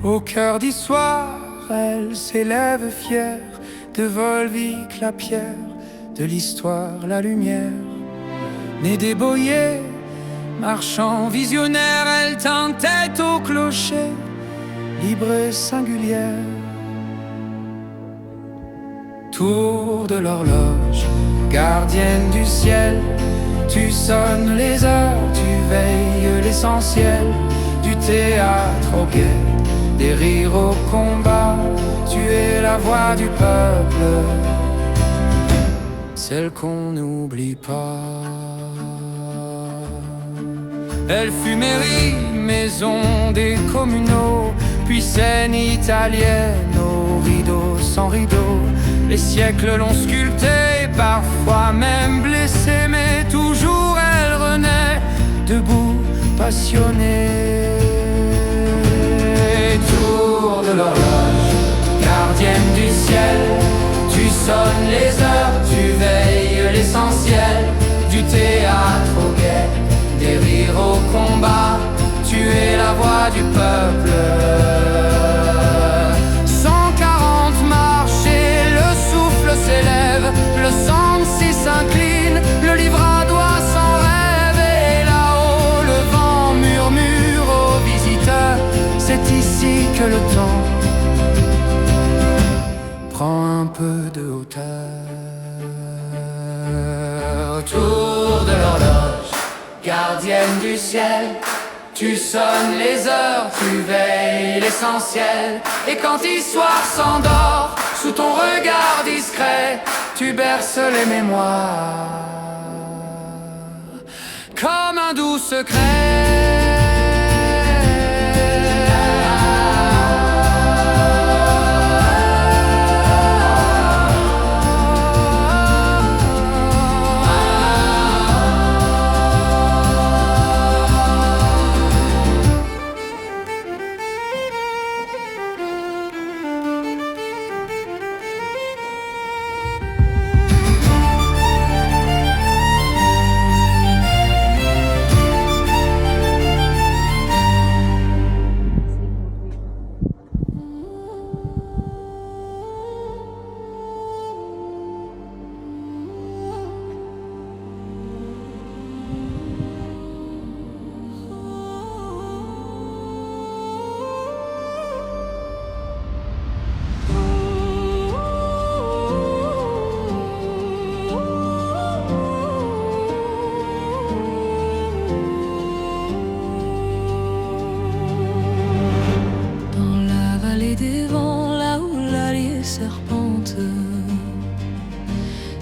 Au cœur d'histoire, elle s'élève fière, de Volvic la pierre, de l'histoire la lumière. Née des Boyers, marchant visionnaire, elle tint tête au clocher, libre et singulière. Tour de l'horloge, gardienne du ciel, tu sonnes les heures, tu veilles l'essentiel du théâtre au guet. Des rires au combat, tu es la voix du peuple, celle qu'on n'oublie pas. Elle fut mairie, maison des communaux, puis scène italienne aux rideaux sans rideaux. Les siècles l'ont sculptée, parfois même blessée, mais toujours elle renaît, debout, passionnée. Tour de l'horloge, gardienne du ciel, tu sonnes les heures, tu veilles l'essentiel du théâtre au guet, des rires au combat, tu es la voix du peuple. 140 marches et le souffle s'élève, le sang si s'incline, le livre doit s'en rêve, et là-haut le vent murmure aux visiteurs. C'est ici que le temps prend un peu de hauteur. Autour de l'horloge, gardienne du ciel, tu sonnes les heures, tu veilles l'essentiel. Et quand l'histoire s'endort, sous ton regard discret, tu berces les mémoires comme un doux secret.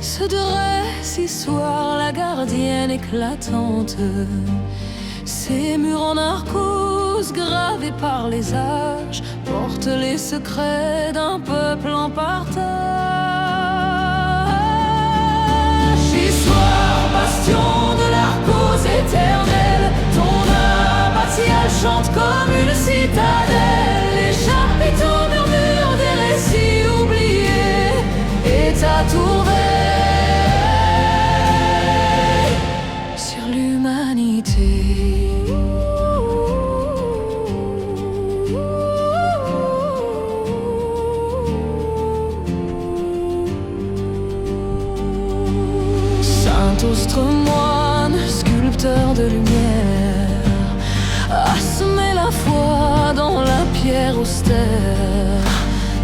Se dresse histoire, la gardienne éclatante. Ces murs en arcose gravés par les âges portent les secrets d'un peuple en partage. Histoire, bastion de l'arcose éternelle, ton abbatiale chante comme une citadelle. Les chapiteaux murmurent des récits oubliés et ta tour sur l'humanité. Saint-Austre moine, sculpteur de lumière, a semé la foi dans la pierre austère.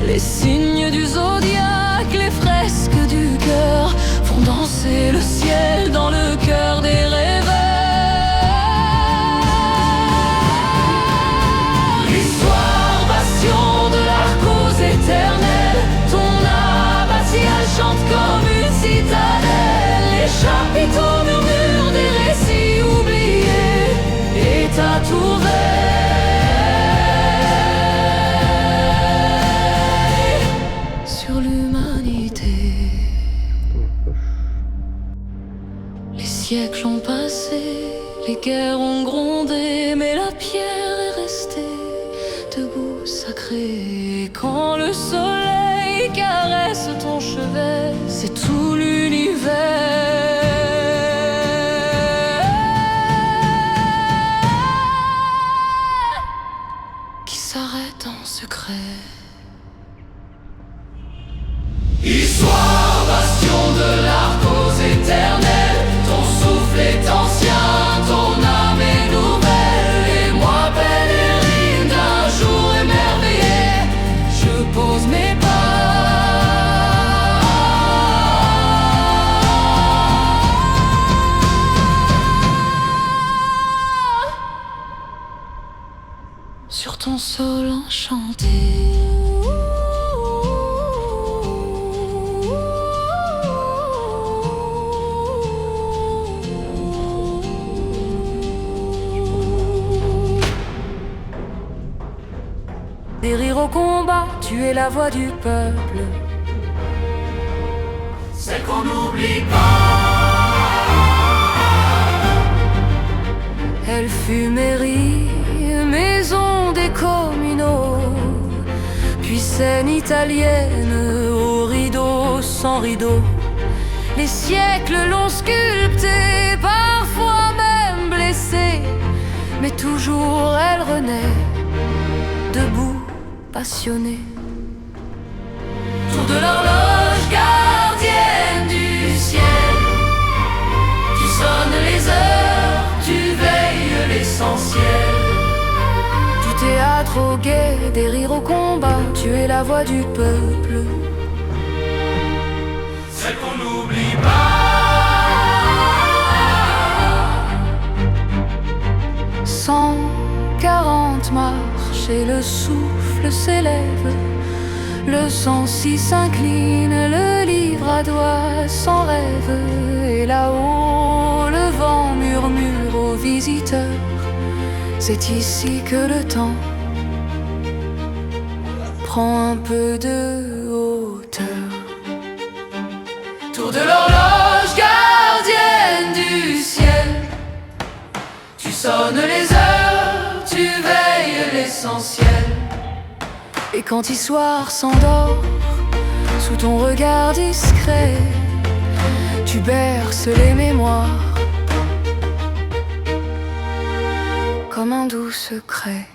Les signes du zodiaque, les fresques du cœur font danser le ciel dans le cœur des rêveurs. L'histoire, bastion de l'arcose éternelle, ton abbatiale chante comme une citadelle. Les chapiteaux murmurent des récits oubliés et ta tour veille sur l'humanité. Les siècles ont passé, les guerres ont grondé, mais la le soleil caresse ton chevet, c'est tout l'univers qui s'arrête en secret. Histoire, bastion de l'art aux éternels, ton souffle est ancien, ton âme est nouvelle, et moi pèlerine d'un jour émerveillé, je pose mes pas sur ton sol enchanté. Des rires au combat, tu es la voix du peuple, celle qu'on n'oublie pas. elle fut mairie, maison des communaux, puis scène italienne aux rideaux sans rideaux. Les siècles l'ont sculptée, parfois même blessée, mais toujours elle renaît, debout, passionnée. Tour de l'horloge, gardienne du ciel, tu sonnes les heures, tu veilles l'essentiel. Du théâtre au guet, des rires au combat, tu es la voix du peuple, Celle qu'on n'oublie pas. 140 marches et le souffle s'élève, le sang si s'incline, le livre à doigts sans rêve. Et là-haut, le vent murmure aux visiteurs, c'est ici que le temps prend un peu de hauteur. Tour de l'horloge, gardienne du ciel, tu sonnes les heures, tu veilles l'essentiel. Et quand Histoire s'endort, sous ton regard discret, tu berces les mémoires comme un doux secret.